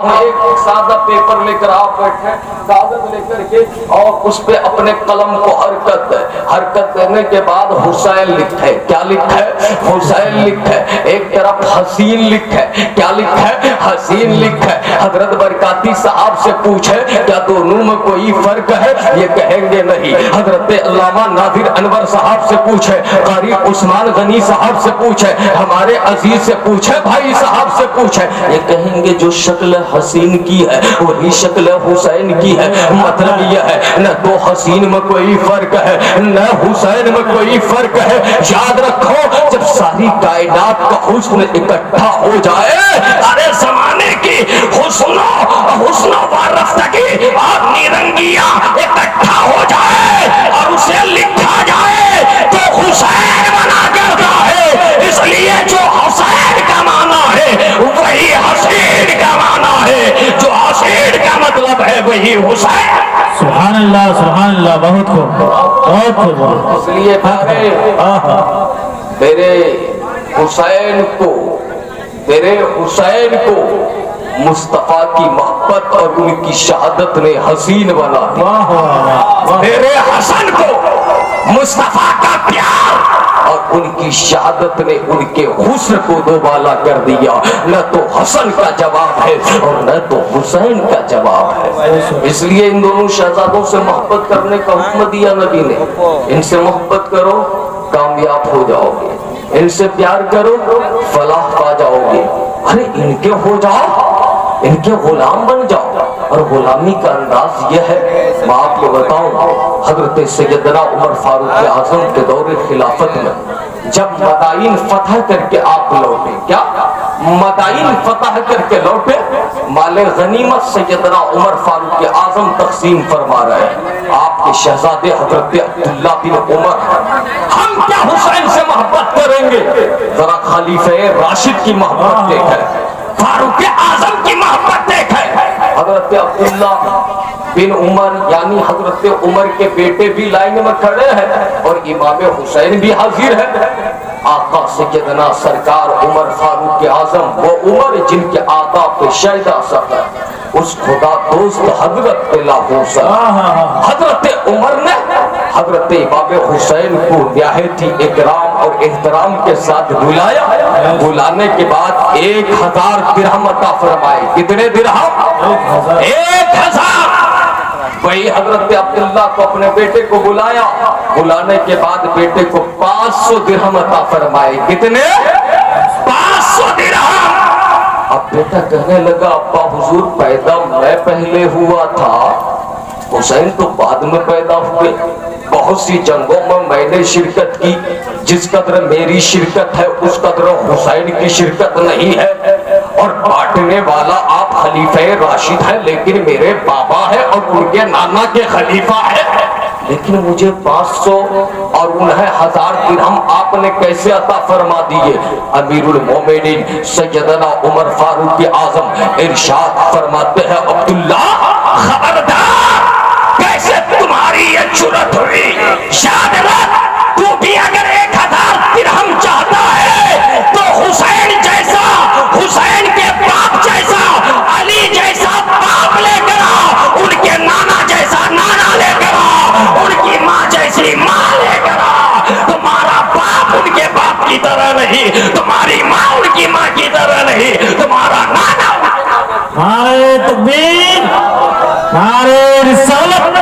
ایک سادہ پیپر لے کر آپ بیٹھے، کاغذ لے کر کے اور اس پہ اپنے قلم کو حرکت دینے کے بعد حسین لکھے. کیا لکھے؟ حسین لکھے. ایک طرف حسین لکھے. کیا لکھے؟ حسین لکھے. حضرت برکاتی صاحب سے پوچھے کیا دونوں میں کوئی فرق ہے؟ یہ کہیں گے نہیں. حضرت علامہ نادر انور صاحب سے پوچھے، قاری عثمان غنی صاحب سے پوچھے، ہمارے عزیز سے پوچھے، بھائی صاحب سے پوچھے، یہ کہیں گے جو شکل حسین کی ہے وہی شکل حسین کی ہے. مطلب یہ ہے نہ تو حسین میں کوئی فرق ہے نہ حسین میں کوئی فرق ہے. یاد رکھو جب ساری کائنات کا حسن اکٹھا ہو جائے، ارے زمانے کی حسن و وارفتگی اور نیرنگیاں اکٹھا ہو جائے اور اسے لکھا جائے تو حسین بنا کرتا ہے. اس لیے جو حسین کا معنی ہے وہی حسین کا معنی ہے، جو حسین کا مطلب ہے وہی حسین. سبحان اللہ سبحان اللہ. بہت خوب بہت خوب. اس لیے میرے حسین کو مصطفیٰ کی محبت اور ان کی شہادت نے حسین بنا دیا. میرے حسن کو مصطفیٰ کا پیار اور ان کی شہادت نے ان کے حسن کو دوبالا کر دیا. نہ تو حسن کا جواب ہے اور نہ تو حسین کا جواب ہے. اس لیے ان دونوں شہزادوں سے محبت کرنے کا حکم دیا نبی نے. ان سے محبت کرو کامیاب ہو جاؤ گے، ان سے پیار کرو فلاح پا جاؤ گے. ارے ان کے ہو جاؤ، ان کے غلام بن جاؤ. اور غلامی کا انداز یہ ہے، میں آپ کو بتاؤں، حضرت سیدنا عمر فاروق اعظم کے دور خلافت میں جب مدائن فتح کر کے آپ لوٹے، کیا مدائن فتح کر کے لوٹے، مال غنیمت سیدنا عمر فاروق اعظم تقسیم فرما رہے ہیں. آپ کے شہزادے حضرت عبداللہ بن عمر، ہم کیا حسین سے محبت کریں گے؟ ذرا خلیفہ راشد کی محبت دیکھیں، فاروق اعظم کی محبت دیکھیں. حضرت عبداللہ بن عمر یعنی حضرت عمر کے بیٹے بھی لائن میں کھڑے ہیں اور امام حسین بھی حاضر ہے. آقا سیدنا سرکار عمر فاروق اعظم، وہ عمر جن کے آداب پہ شہدہ سب ہے، اس خدا دوست حضرت لاہور حضرت عمر نے حضرت امام حسین کو نہایت ہی اکرام اور احترام کے ساتھ بلایا. بلانے کے بعد 1000 درہم عطا فرمائے. کتنے درہم؟ 1000. وہی حضرت عبداللہ کو اپنے بیٹے کو بلایا. بلانے کے بعد بیٹے کو 500 درہم عطا فرمائے. کتنے؟ 500 درہم. اب بیٹا کہنے لگا ابا حضور پیدا میں پہلے ہوا تھا، حسین تو بعد میں پیدا ہوئے. بہت سی جنگوں میں نے شرکت کی، جس قدر میری شرکت ہے اس قدر حسین کی شرکت نہیں ہے. اور بانٹنے والا آپ خلیفہ راشد ہیں لیکن میرے بابا ہے اور ان کے نانا کے خلیفہ ہے. لیکن مجھے 500 اور انہیں 1000 درہم آپ نے کیسے عطا فرما دیے؟ امیر المومنین سیدنا عمر فاروق اعظم ارشاد فرماتے ہیں عبداللہ خبردار، کیسے تمہاری یہ جرأت ہوئی؟ یاد رکھ تو بھی اگر 1000 درہم چاہتا ہے تو حسین جیسا، حسین کے باپ جیسا، علی جیسا باپ لے کر آ، ان کے نانا جیسا نانا لے کر آ، ان کی ماں جیسی ماں لے کر آ. تمہارا باپ ان کے باپ کی طرح نہیں، تمہاری ماں ان کی ماں کی طرح نہیں، تمہارا نانا. نعرہ تکبیر، نعرہ رسالت،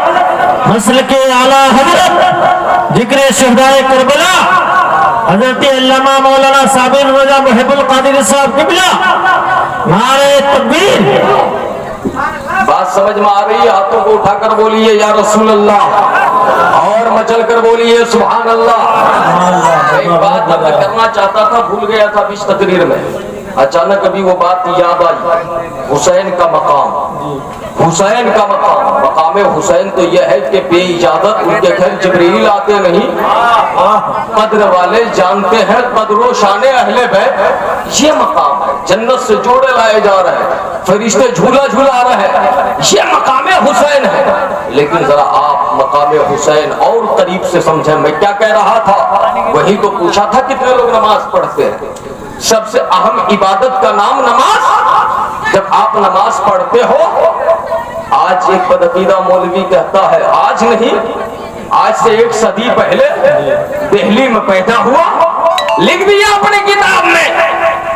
مسلک اعلیٰ حضرت ذکر شہدائے کربلا حضرت علامہ مولانا صابر رضا محب القادر صاحب قبلہ. نعرہ تکبیر. بات سمجھ میں آ رہی ہے؟ ہاتھوں کو اٹھا کر بولیے یا رسول اللہ، اور مچل کر بولیے سبحان اللہ. ایک بات میں کرنا چاہتا تھا، بھول گیا تھا بیچ تقریر میں، اچانک ابھی وہ بات یاد آئی. حسین کا مقام، حسین کا مقام، مقام حسین تو یہ ہے کہ بے اجازت ان کے گھر جبریل آتے نہیں. قدر والے جانتے ہیں قدر و شان اہل بیت. یہ مقام ہے، جنت سے جوڑے لائے جا رہے ہیں، فرشتے جھولا جھولا رہے ہیں، یہ مقام حسین ہے. لیکن ذرا آپ مقام حسین اور قریب سے سمجھیں. میں کیا کہہ رہا تھا؟ وہی تو پوچھا تھا کتنے لوگ نماز پڑھتے ہیں. سب سے اہم عبادت کا نام نماز. جب آپ نماز پڑھتے ہو، آج ایک بدعقیدہ مولوی کہتا ہے، آج نہیں، آج سے 1 صدی پہلے دہلی میں پیدا ہوا، لکھ دیا اپنی کتاب میں،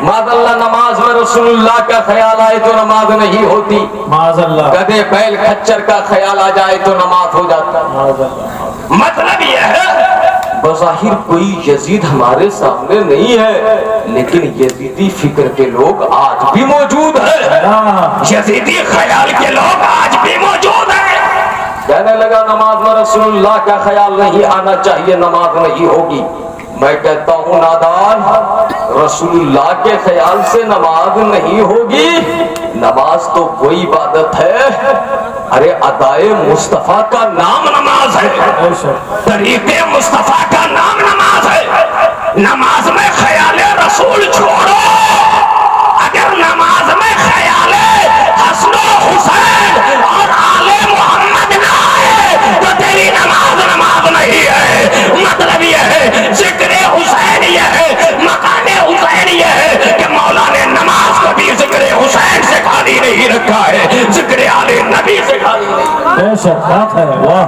معاذ اللہ نماز میں رسول اللہ کا خیال آئے تو نماز نہیں ہوتی، معاذ اللہ، گدھے بیل کھچر کا خیال آ جائے تو نماز ہو جاتا۔ معاذ اللہ۔ مطلب یہ ہے بظاہر کوئی یزید ہمارے سامنے نہیں ہے، لیکن یزیدی فکر کے لوگ آج بھی موجود ہیں، یزیدی خیال کے لوگ آج بھی موجود ہیں۔ کہنے لگا نماز میں رسول اللہ کا خیال نہیں آنا چاہیے، نماز نہیں ہوگی۔ میں کہتا ہوں نادان، رسول اللہ کے خیال سے نماز نہیں ہوگی، نماز تو کوئی عبادت ہے، ارے ادائے مصطفیٰ کا نام نماز ہے، طریق مصطفیٰ کا نام نماز ہے۔ نماز میں خیال رسول چھوڑو، اگر نماز میں خیال حسن و حسین اور آل محمد نہ آئے تو تیری نماز نماز نہیں ہے۔ مطلب یہ ہے ذکر حسین یہ ہے، مقام حسین یہ ہے کہ مولا نے نماز کو بھی ذکر حسین سے خالی نہیں رکھا ہے، ذکر آل نبی سے خالی نہیں۔ بے شک بات ہے، واہ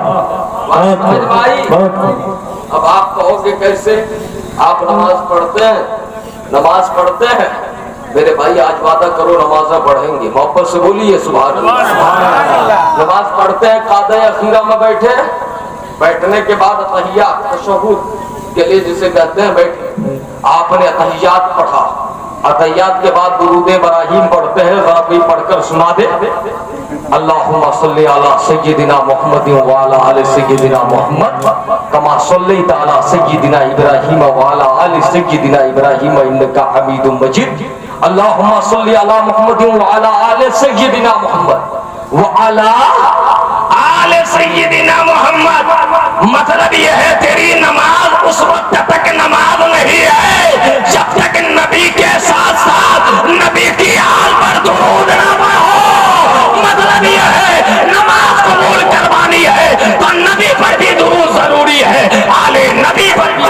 بہت۔ اب آپ کہو کہ کیسے آپ نماز پڑھتے ہیں، نماز پڑھتے ہیں، میرے بھائی آج وعدہ کرو نمازیں پڑھیں گے، محبت سے بولیے سبحان اللہ۔ نماز پڑھتے ہیں، قعدہ اخیرہ میں بیٹھے، بیٹھنے کے بعد تحیات تشہد کے لیے جسے کہتے ہیں بیٹھے، آپ نے تحیات پڑھا، تحیات کے بعد درود ابراہیم پڑھتے ہیں، ذرا کوئی پڑھ کر سنا دے۔ اللہم صلی علی سیدنا محمد وعلی آل سیدنا محمد کما صلیت علی سیدنا ابراہیم وعلی آل سیدنا ابراہیم انک حمید مجید۔ اللہم صلی علی محمد وعلی آل سیدنا محمد وعلی آل سیدنا محمد۔ مطلب یہ ہے تیری نماز اس وقت تک نماز نہیں ہے جب تک نبی کے ساتھ ساتھ نبی کی آل پر درود نہ پڑھو۔ مطلب یہ ہے نماز قبول کروانی ہے تو نبی پر بھی درود ضروری ہے، آل نبی پر بھی۔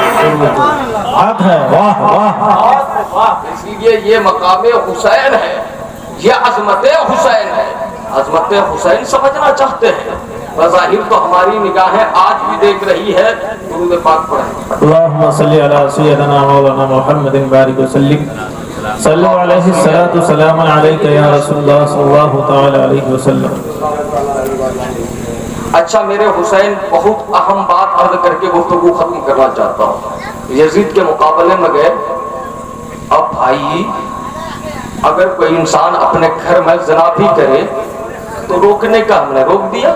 بات ہے، واہ واہ۔ اس لیے یہ مقام حسین ہے، یہ عظمت حسین ہے۔ عظمت حسین سمجھنا چاہتے ہیں، بظاہر تو ہماری نگاہیں آج بھی دیکھ رہی ہے، درود پاک پڑھیں۔ اللہم صلی علی سیدنا مولانا محمد بارک وسلم، صلو علیہ الصلاۃ والسلام علیک یا رسول اللہ صلی اللہ تعالی علیہ وسلم۔ اچھا میرے حسین، بہت اہم بات عرض کر کے گفتگو ختم کرنا چاہتا ہوں۔ یزید کے مقابلے میں گئے، اب بھائی اگر کوئی انسان اپنے گھر میں زنا بھی کرے تو روکنے کا ہم نے روک دیا،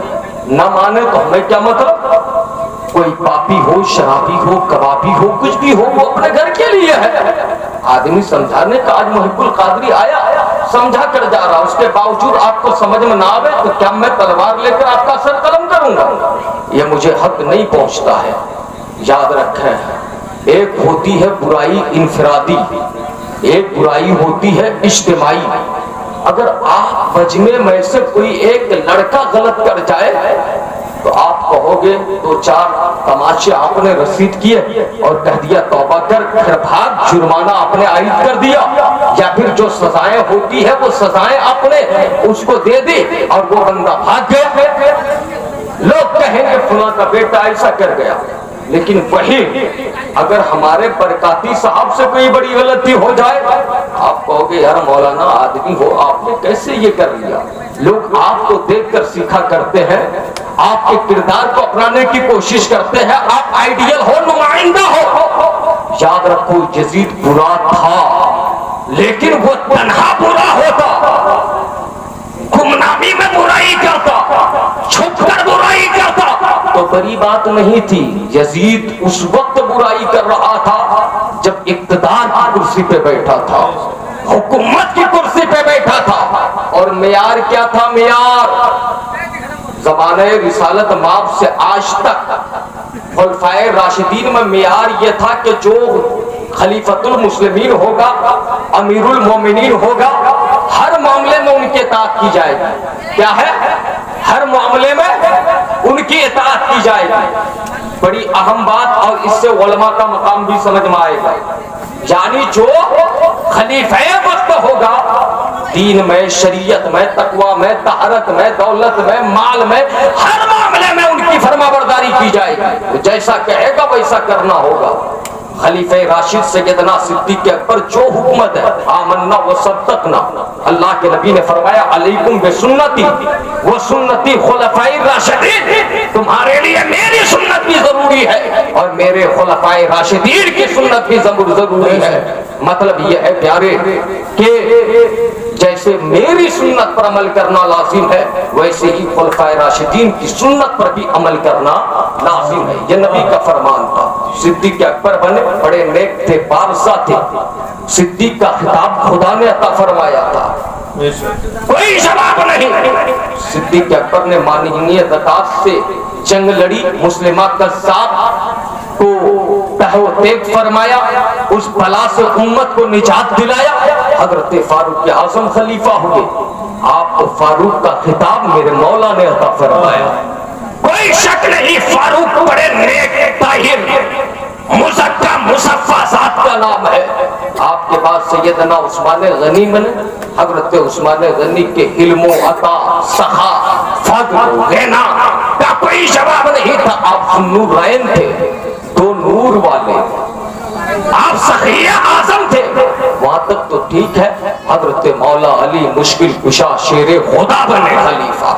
نہ مانے تو ہمیں کیا مطلب؟ کوئی پاپی ہو، شرابی ہو، کبابی ہو، کچھ بھی ہو، وہ اپنے گھر کے لیے ہے۔ آدمی سمجھانے کا، آج محب القادری آیا سمجھا کر جا رہا، اس کے باوجود آپ کو سمجھ میں نہ آوے تو کیا میں تلوار لے کر آپ کا سر قلم کروں گا؟ یہ مجھے حق نہیں پہنچتا ہے۔ یاد رکھیں، ایک ہوتی ہے برائی انفرادی، ایک برائی ہوتی ہے اجتماعی۔ اگر آپ مجمع میں سے کوئی ایک لڑکا غلط کر جائے تو آپ کہو گے 2-4 تماشے آپ نے رسید کیے اور کہہ دیا توبہ کر، پھر بھاگ، جرمانہ آپ نے عائد کر دیا، یا پھر جو سزائیں ہوتی ہے وہ سزائیں آپ نے اس کو دے دی اور وہ بندہ بھاگ گیا۔ لوگ کہیں گے فلاں کا بیٹا ایسا کر گیا، لیکن وہی اگر ہمارے برکاتی صاحب سے کوئی بڑی غلطی ہو جائے آپ کہو گے یار مولانا آدمی ہو، آپ نے کیسے یہ کر لیا؟ لوگ آپ کو دیکھ کر سیکھا کرتے ہیں، آپ کے کردار کو اپنانے کی کوشش کرتے ہیں، آپ آئیڈیل ہو، نمائندہ ہو۔ یاد رکھو یزید برا تھا لیکن وہ تنہا برا ہوتا، گمنامی میں برائی کرتا، چھپ کر برائی کرتا تو بڑی بات نہیں تھی۔ یزید اس وقت برائی کر رہا تھا جب اقتدار کی کرسی پہ بیٹھا تھا، حکومت کی کرسی پہ بیٹھا تھا، اور معیار کیا تھا؟ معیار زمانہ رسالت مآب سے آج تک خلفائے راشدین میں معیار یہ تھا کہ جو خلیفۃ المسلمین ہوگا، امیر المومنین ہوگا، ہر معاملے میں ان کی اطاعت کی جائے گی۔ کیا ہے؟ ہر معاملے میں ان کی اطاعت کی جائے گی۔ بڑی اہم بات، اور اس سے علماء کا مقام بھی سمجھ میں آئے گا، یعنی جو خلیفہ وقت ہوگا دین میں، شریعت میں، تقوی میں، طہارت میں، دولت میں، مال میں، ہر معاملے میں ان کی فرما برداری کی جائے گی. جیسا کہے گا ویسا کرنا ہوگا. خلیفہ راشد سیدنا صدیق اکبر جو حکمت ہے، آمنا و صدقنا، اللہ کے نبی نے فرمایا علیکم بسنتی و سنتی خلفاء راشدین، تمہارے لیے میری سنت بھی ضروری ہے اور میرے خلفاء راشدین کی سنت بھی ضروری ہے. مطلب یہ ہے پیارے کہ جیسے میری سنت پر عمل کرنا لازم ہے، ویسے ہی خلفاء راشدین کی سنت پر بھی عمل کرنا لازم ہے. یہ نبی کا فرمان تھا. صدیق اکبر بنے بڑے نیک تھے، بارسا تھے. صدیق کا خطاب خدا نے عطا فرمایا تھا، کوئی جواب نہیں. صدیق اکبر نے مانعینیت زکات سے جنگ لڑی، مسلمہ قذاب کو تہو تیگ فرمایا، اس بلا سے امت کو نجات دلایا. حضرت فاروق اعظم خلیفہ ہوئے، آپ کو فاروق کا خطاب میرے مولا نے عطا فرمایا. کوئی شک نہیں فاروق بڑے نیک طاہر مزکا مصفا ذات کا نام ہے. آپ کے بعد سیدنا عثمان غنی بنے. حضرت عثمان غنی کے علم و عطا، سخا، فضل، غنا کا کوئی جواب نہیں تھا. آپ نورین تھے، دو نور والے. آپ سخیہ اعظم تھے. وہاں تک تو ٹھیک ہے. حضرت مولا علی مشکل کشا شیر خدا بنے خلیفہ.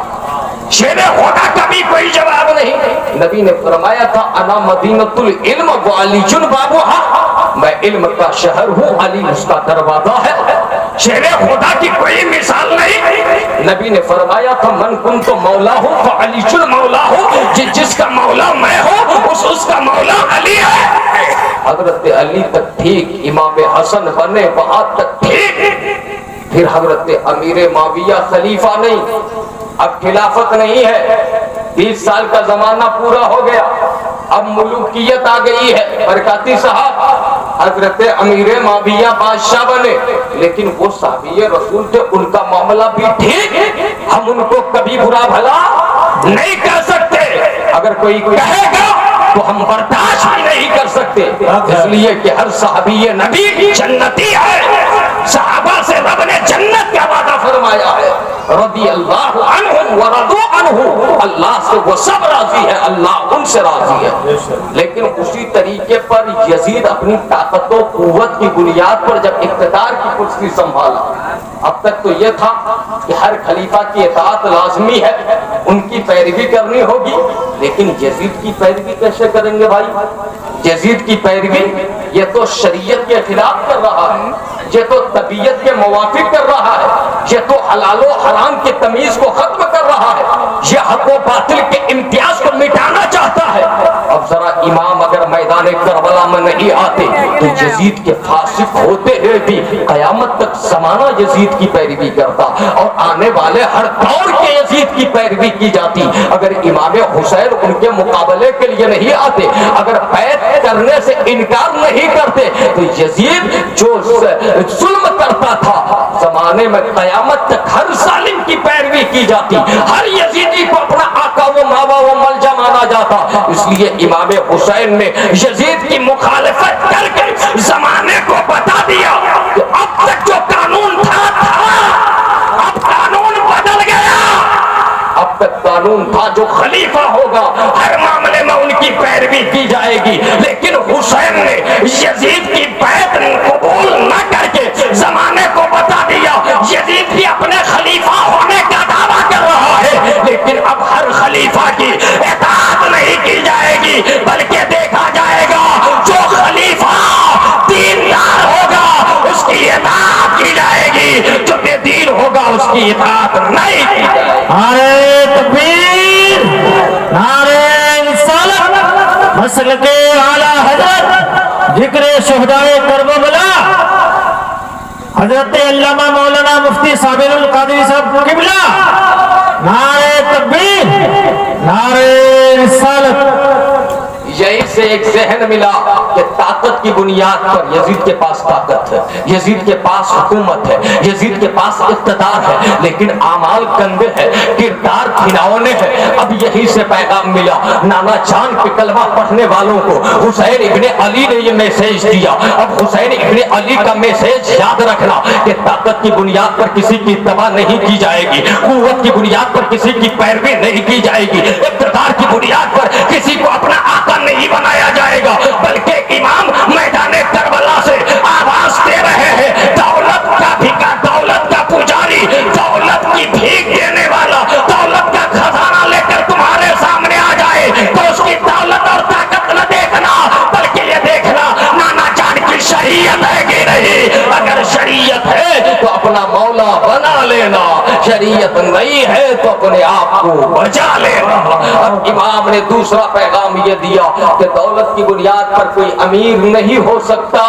شیر خدا کا بھی کوئی جواب نہیں. نبی نے فرمایا تھا انا مدینۃ العلم وعلی بابھا، میں علم کا شہر ہوں، علی اس کا دروازہ ہے. شیر خدا کی کوئی مثال نہیں. نبی نے فرمایا تھا من کنت مولا ہوں فعلی مولا ہوں، جس کا مولا میں ہوں اس کا مولا علی ہے. حضرت علی تک ٹھیک، امام حسن بنے وہاں تک ٹھیک. پھر حضرت امیر معاویہ خلیفہ نہیں، اب خلافت نہیں ہے. 20 سال کا زمانہ پورا ہو گیا، اب ملوکیت آ گئی ہے. برکاتی صاحب حضرت امیر معاویہ بادشاہ بنے، لیکن وہ صحابی رسول تھے، ان کا معاملہ بھی ٹھیک. ہم ان کو کبھی برا بھلا نہیں کر سکتے. اگر کوئی کہے گا تو ہم برداشت بھی نہیں کر سکتے، اس لیے کہ ہر صحابی نبی جنتی ہے. صحابہ سے رب نے جنت کا وعدہ فرمایا ہے. رضی اللہ عنہم ورضوا عنہ، اللہ سے وہ سب راضی ہے، اللہ ان سے راضی ہے. لیکن اسی طریقے پر یزید اپنی طاقت و قوت کی بنیاد پر جب اقتدار کی کرسی سنبھالا، اب تک تو یہ تھا کہ ہر خلیفہ کی اطاعت لازمی ہے، ان کی پیروی کرنی ہوگی. لیکن یزید کی پیروی کیسے کریں گے بھائی؟ یزید کی پیروی یہ تو شریعت کے خلاف کر رہا ہے، یہ تو طبیعت کے موافق کر رہا ہے، یہ تو حلال و حرام کی تمیز کو ختم کر رہا ہے، یہ حق و باطل کے امتیاز کو مٹانا چاہتا ہے. اب ذرا امام اگر میدان کربلا میں نہیں آتے تو یزید کے فاسق ہوتے ہوئے بھی قیامت تک زمانہ یزید کی پیروی کرتا اور آنے والے ہر دور کے یزید کی پیروی کی جاتی. اگر امام حسین ان کے مقابلے کے لیے نہیں آتے، اگر بیعت کرنے سے انکار نہیں کرتے، تو یزید جو ظلم کرتا تھا زمانے میں قیامت تک ہر ظالم کی پیروی کی جاتی، ہر یزیدی کو اپنا آقا و ماوا و ملجا مانا جاتا. اس لیے امام حسین نے یزید کی مخالفت کر کے زمانے کو بتا دیا کہ اب تک جو قانون تھا اب قانون بدل گیا. اب تک قانون تھا جو خلیفہ ہوگا ہر معاملے میں ان کی پیروی کی جائے گی. لیکن حسین نے یزید کی بیعت قبول نہ کر کے زمانے کو بتا دیا یزید بھی اپنے خلیفہ ہونے کا دعویٰ کر رہا ہے، لیکن اب ہر خلیفہ کی اطاعت نہیں کی جائے گی، بلکہ دیکھا جائے گا جو خلیفہ دیندار ہوگا اس کی اطاعت کی جائے گی، جو بے دین ہوگا اس کی اطاعت نہیں کی جائے گی. نعرہ تکبیر، نعرہ رسالت، مسلک اعلی حضرت ذکر شہدائے کربلا حضرت علامہ مولانا مفتی صابر القادری صاحب قبلہ. نعرہ تکبیر، نعرہ رسالت. یہی سے ایک ذہن ملا کہ کہ طاقت کی بنیاد پر یزید کے پاس طاقت ہے، یزید کے پاس حکومت ہے، یزید کے پاس اقتدار ہے، لیکن اعمال گندے ہیں، کردار گھناؤنے ہیں۔ اب یہی سے پیغام ملا نانا جان کے کلمہ پڑھنے والوں کو، حسین ابن علی نے یہ میسیج دیا۔ اب حسین ابن علی کا میسیج یاد رکھنا کہ طاقت کی بنیاد پر کسی کی اتباع نہیں کی جائے گی، قوت کی بنیاد پر کسی کی پیروی نہیں کی جائے گی، اقتدار کی بنیاد پر کسی کو اپنا آقا نہیں بنایا جائے گا، بلکہ امام میدان کربلا سے آواز دے رہے ہیں دولت کا بھیکا، دولت کا پجاری، دولت کی بھیک دینے والا دولت کا خزانہ لے کر تمہارے سامنے آ جائے تو اس کی دولت اور طاقت نہ دیکھنا، بلکہ یہ دیکھنا نانا جان کی شریعت ہے کہ نہیں۔ اگر شریعت ہے تو اپنا مولا بنا لینا، شریعت نہیں ہے تو اپنے آپ کو بچا لینا۔ اب امام نے دوسرا پیغام یہ دیا کہ دولت کی بنیاد پر کوئی امیر نہیں ہو سکتا،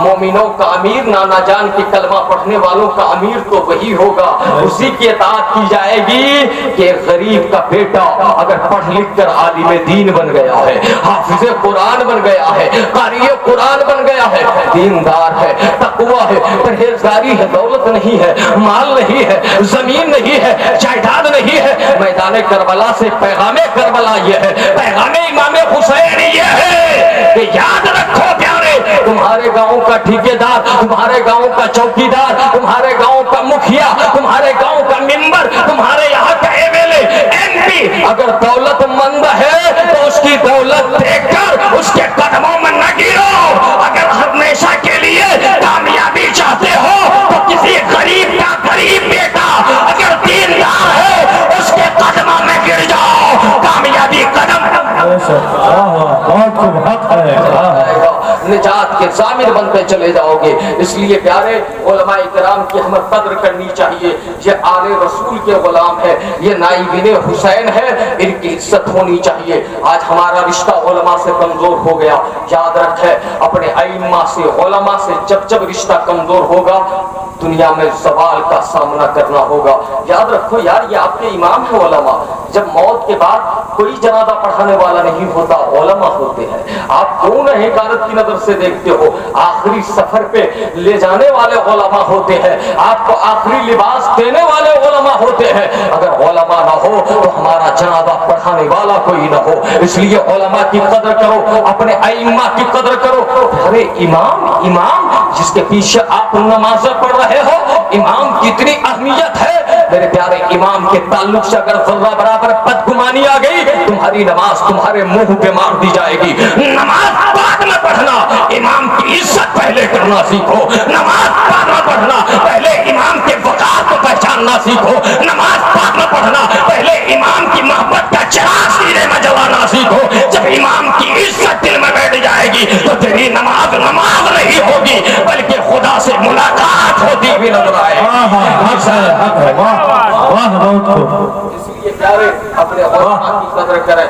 مومنوں کا امیر نانا جان کی کلمہ پڑھنے والوں کا امیر تو وہی ہوگا، اسی کی اطاعت کی جائے گی کہ غریب کا بیٹا اگر پڑھ لکھ کر عالم دین بن گیا ہے، حافظ قرآن بن گیا ہے، قاری قرآن بن گیا ہے، دیندار ہے، تقوی ہے، پرہیزگاری ہے، دولت نہیں ہے، مال نہیں ہے، زمین نہیں ہے، جائیداد نہیں ہے، میدان کربلا سے پیغام کربلا یہ ہے، پیغام امام حسین یہ ہے کہ یاد رکھو پیارے، تمہارے گاؤں کا ٹھیکیدار، تمہارے گاؤں کا چوکیدار، تمہارے گاؤں کا مکھیا، تمہارے گاؤں کا ممبر، تمہارے یہاں کا M L A, M P اگر دولت مند ہے تو اس کی دولت دیکھ کر اس کے قدموں میں نہ گرو۔ اگر ہمیشہ کے لیے کامیابی چاہتے ہو تو کسی غریب کا غریب بیٹا اگر دیندار ہے اس کے قدموں میں گر جاؤ، کامیابی قدم نجات کے ضامن بنتے چلے جاؤ گے۔ اس لیے پیارے علماء کرام کی ہمیں قدر کرنی چاہیے، یہ آل رسول کے غلام ہے، یہ نائبین حسین ہے، ان کی عزت ہونی چاہیے۔ آج ہمارا رشتہ علماء سے کمزور ہو گیا، یاد رکھے اپنے ائمہ سے، علماء سے جب رشتہ کمزور ہوگا دنیا میں زوال کا سامنا کرنا ہوگا۔ یاد رکھو یار، یہ آپ کے امام ہیں علماء، جب موت کے بعد کوئی جنازہ پڑھانے والا نہیں ہوتا، علماء ہوتے ہیں۔ آپ کون حکارت کی نظر سے دیکھتے ہو، آخری سفر پہ لے جانے والے علماء ہوتے ہیں، آپ کو آخری لباس دینے والے علماء ہوتے ہیں۔ اگر علماء نہ ہو تو ہمارا جنازہ پڑھانے والا کوئی نہ ہو، اس لیے علماء کی قدر کرو، اپنے ائمہ کی قدر کرو۔ ارے امام جس کے پیچھے آپ نمازیں پڑھ رہے ہو، امام کی اتنی اہمیت ہے، میرے پیارے امام کے تعلق سے اگر ذرہ برابر بدگمانی آ گئی تمہاری نماز تمہارے منہ پہ مار دی جائے گی۔ نماز بعد میں پڑھنا، امام کی عزت پہلے کرنا سیکھو۔ نماز بعد میں پڑھنا، پہلے امام کے وقار کو پہچاننا سیکھو۔ نماز بعد میں پڑھنا، پہلے امام کی محبت کا چراغ سینے میں جلانا سیکھو۔ جب امام کی عزت دل میں بیٹھ جائے گی تو تیری نماز نہیں ہوگی بلکہ خدا سے ملاقات ہوتی بھی نظر آئے۔ اس لیے پیارے اپنے علماء کی قدر کریں،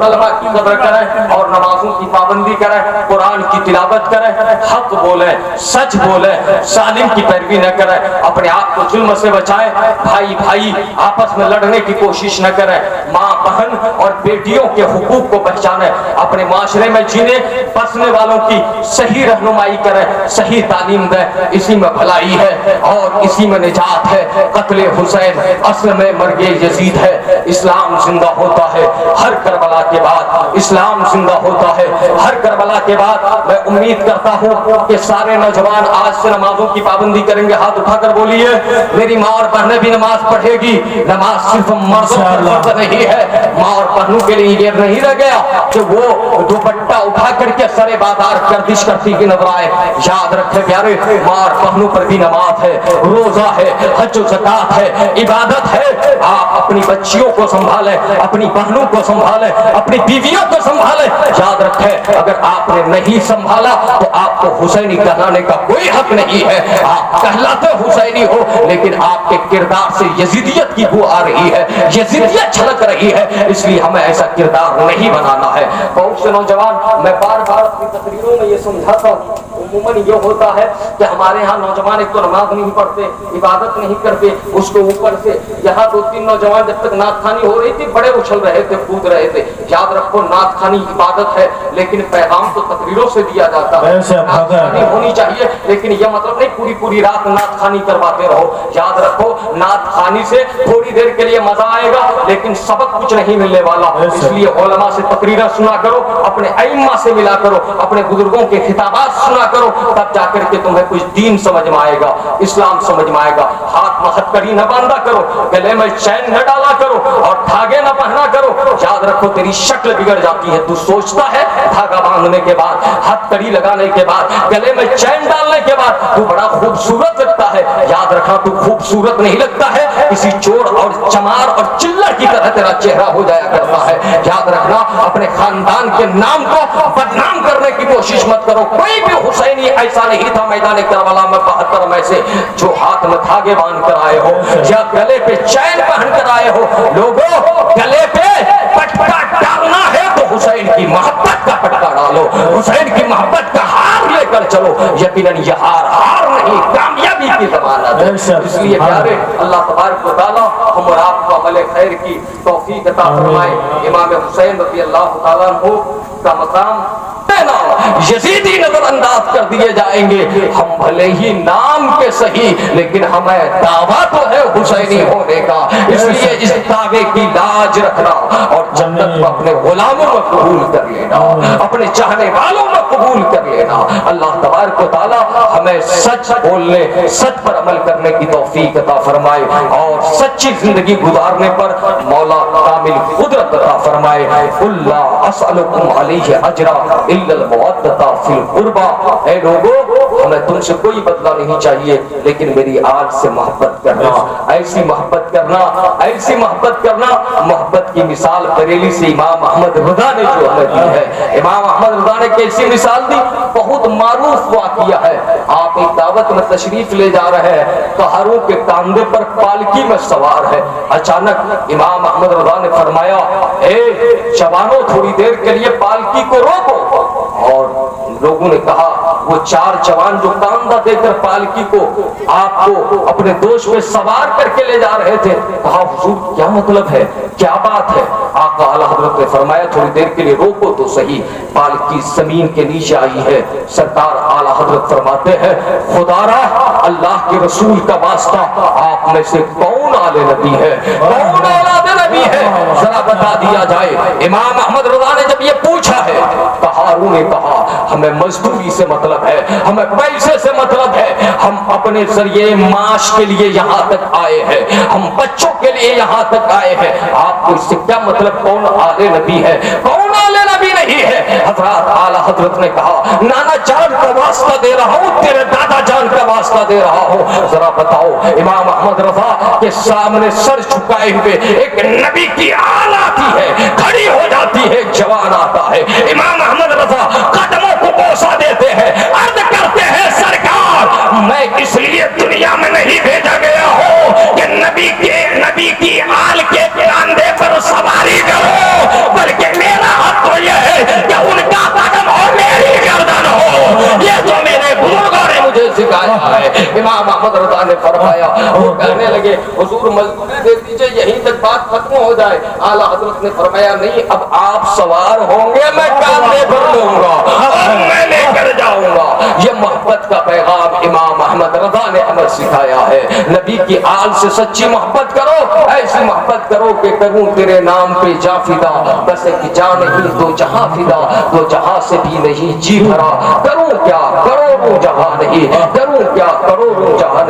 طلباء کی قدر کریں اور نمازوں کی پابندی کریں، قرآن کی تلاوت کریں، حق بولیں، سچ بولیں، ظالم کی پیروی نہ کریں، اپنے آپ کو ظلم سے بچائیں، بھائی آپس میں لڑنے کی کوشش نہ کریں، ماں بہن اور بیٹیوں کے حقوق کو پہچانیں، اپنے معاشرے میں جینے بسنے والوں کی صحیح رہنمائی کریں، صحیح تعلیم دیں، اسی میں بھلائی ہے اور اسی میں نجات ہے۔ قتل حسین اصل میں مرگ یزید ہے۔ اسلام زندہ ہوتا ہے ہر کربلا کے بعد، اسلام زندہ ہوتا ہے ہر کربلا کے بعد۔ میں امید کرتا ہوں کہ سارے نوجوان آج سے نمازوں کی پابندی کریں گے۔ ہاتھ اٹھا کر بولیے میری ماں اور بہنیں بھی نماز پڑھے گی۔ نماز صرف مردوں پر فرض نہیں ہے، ماں اور بہنوں کے لیے یہ نہیں رہ گیا کہ وہ دوپٹہ اٹھا کر کے سرے بازار گردش کرتی کی نظر آئے۔ یاد رکھے پیارے، ماں اور بہنوں پر بھی نماز ہے، روزہ ہے، حج و زکات ہے، عبادت ہے۔ آپ اپنی بچیوں کو سنبھالیں، اپنی بہنوں کو سنبھالیں، اپنی بیویوں کو سنبھالیں۔ یاد رکھیں اگر آپ نے نہیں سنبھالا تو آپ کو حسینی کہلانے کا کوئی حق نہیں ہے۔ آپ کہلاتے حسینی ہو لیکن آپ کے کردار سے یزیدیت کی بو آ رہی ہے، یزیدیت چھلک رہی ہے، اس لیے ہمیں ایسا کردار نہیں بنانا ہے۔ بہت سے نوجوان، میں بار بار اپنی تقریروں میں یہ سمجھاتا ہوں، عموماً یہ ہوتا ہے کہ ہمارے ہاں نوجوان ایک تو نماز نہیں پڑھتے, عبادت نہیں کرتے, اس کو اوپر سے یہاں 2-3 نوجوان جب تک نعت خوانی ہو رہی تھی بڑے اچھل رہے تھے, کود رہے تھے. یاد رکھو نعت خوانی عبادت ہے, لیکن پیغام تو تقریروں سے دیا جاتا ہے. نعت خوانی ہونی چاہیے, لیکن یہ مطلب نہیں پوری رات نعت خوانی کرواتے رہو. یاد رکھو نعت خوانی سے تھوڑی دیر کے لیے مزہ آئے گا, لیکن سبق کچھ نہیں ملنے والا. اس لیے علماء سے تقریریں سنا کرو, اپنے ائمہ سے ملا کرو, اپنے بزرگوں کے خطابات سنا کرو, تب جا کر کے تمہیں کچھ دین سمجھ میں آئے گا, اسلام سمجھ میں آئے گا. ہاتھ میں ہتھکڑی نہ باندھا کرو, گلے میں چین نہ ڈالا کرو, اور دھاگے نہ پہنا کرو. یاد رکھو تیری شکل بگڑ جاتی ہے. تو سوچتا ہے دھاگا باندھنے کے بعد, ہتھکڑی لگانے کے بعد, گلے میں چین ڈالنے کے بعد تو بڑا خوبصورت لگتا ہے. یاد رکھنا تو خوبصورت نہیں لگتا ہے, کسی چور اور چمار اور چلڑ کی طرح تیرا چہرہ ہو جایا کرتا ہے. یاد رکھنا اپنے خاندان کے نام کو بدنام کرنے کی کوشش مت کرو. کوئی بھی حسینی ایسا نہیں تھا میدان کربلا میں 72 میں سے جو ہاتھ میں دھاگے باندھ کر آئے ہو یا گلے پہ چین پہن کر آئے ہو. لوگوں گلے پہ پٹکا ڈالنا ہے تو حسین کی محبت کا پٹکا ڈالو, حسین کی محبت کا ہار لے کر چلو. یقیناً یہ ہار نہیں, کامیابی کی ضمانت ہے. اس لیے پیارے اللہ تبارک و تعالیٰ ہم اور آپ کو عمل خیر کی توفیق عطا فرمائے. امام حسین رضی اللہ تعالیٰ عنہ کا مقام یزیدی نظر انداز کر دیے جائیں گے. ہم بھلے ہی نام کے صحیح, لیکن ہمیں دعویٰ تو ہے حسینی ہونے کا. اس لیے اس دعوے کی لاج رکھنا اور جنت کو اپنے غلاموں میں قبول کر لینا, اپنے چاہنے والوں میں قبول کر لینا. اللہ تبارک و تعالیٰ ہمیں سچ بولنے, سچ پر عمل کرنے کی توفیق عطا فرمائے, اور سچی زندگی گزارنے پر مولا کامل قدرت عطا فرمائے. اللہ اسألکم علیہ اجرا الا المودۃ فی القربى. اے لوگوں ہمیں تم سے کوئی بدلہ نہیں چاہیے, لیکن میری آل سے محبت کرنا, ایسی محبت کرنا, ایسی محبت کرنا. محبت کی مثال بریلی سے امام احمد رضا نے جو ہمیں دی ہے. امام احمد رضا نے کیسی مثال دی, بہت معروف واقعہ ہے. آپ ایک دعوت میں تشریف لے جا رہے ہیں, پہاڑوں کے کاندھے پر پالکی میں سوار ہے. اچانک امام احمد رضا نے فرمایا, اے جوانوں تھوڑی دیر کے لیے پالکی کو روکو. اور لوگوں نے کہا, وہ 4 جوان جو کاندھا دے کر پالکی کو آپ کو اپنے دوش میں سوار کر کے لے جا رہے تھے. کہا حضور کیا مطلب ہے, کیا بات ہے؟ آقا اعلی حضرت نے فرمایا تھوڑی دیر کے لیے روکو تو صحیح. پالکی زمین کے نیچے آئی ہے. سرکار اعلی حضرت فرماتے ہیں, خدا را اللہ کے رسول کا واسطہ آپ میں سے کون آلے نبی ہے, کون اولاد نبی ہے, ذرا بتا دیا جائے. امام احمد رضا نے جب یہ پوچھا ہے, ہارون نے کہا ہمیں مزدوری سے مطلب ہے, ہمیں پیسے سے مطلب ہے, ہم اپنے ذریعے معاش کے لیے یہاں تک آئے ہیں, ہم بچوں کے لیے یہاں تک آئے ہیں. آپ کو اس سے کیا مطلب کون آلے نبی ہے, کون آلے نبی نہیں ہے؟ حضرات اعلی حضرت نے کہا, نانا جان کا واسطہ دے رہا ہوں, تیرے دادا جان کا واسطہ دے رہا ہوں, ذرا بتاؤ. امام احمد رضا کے سامنے سر جھکائے ہوئے ایک نبی کی آل آتی ہے, کھڑی ہو جاتی ہے, ایک جوان آتا ہے. امام احمد رضا قدموں کو بوسہ دیتے ہیں, عرض کرتے ہیں, سرکار میں اس لیے دنیا میں نہیں بھیجا گیا ہوں کہ نبی کی آل کے کاندھے پر سواری کرو, بلکہ میرا حق تو یہ ہے کہ ان کا قدم ہو, میری گردن ہو. یہ تو میرے بزرگوں نے مجھے سکھایا ہے. امام احمد رضا نے فرمایا, وہ کہنے لگے حضور مزدوری دے دیجئے, یہیں تک بات ختم ہو جائے. اعلی حضرت نے فرمایا, نہیں, اب آپ سوار ہوں گے, میں کاندھے پر لوں گا اور میں لے کر جاؤں گا. یہ محبت کا پیغام امام احمد رضا نے ہمیں سکھایا ہے. نبی کی آل سے سچی محبت کرو, ایسی محبت کرو کہ کروں تیرے نام پہ جا فدا, بس ایک جان نہیں دو جہاں فدا, دو جہاں سے بھی نہیں جی بھرا. کروں کیا کروڑوں جہاں نہیں, کروں کیا کروڑوں جہاں نہیں.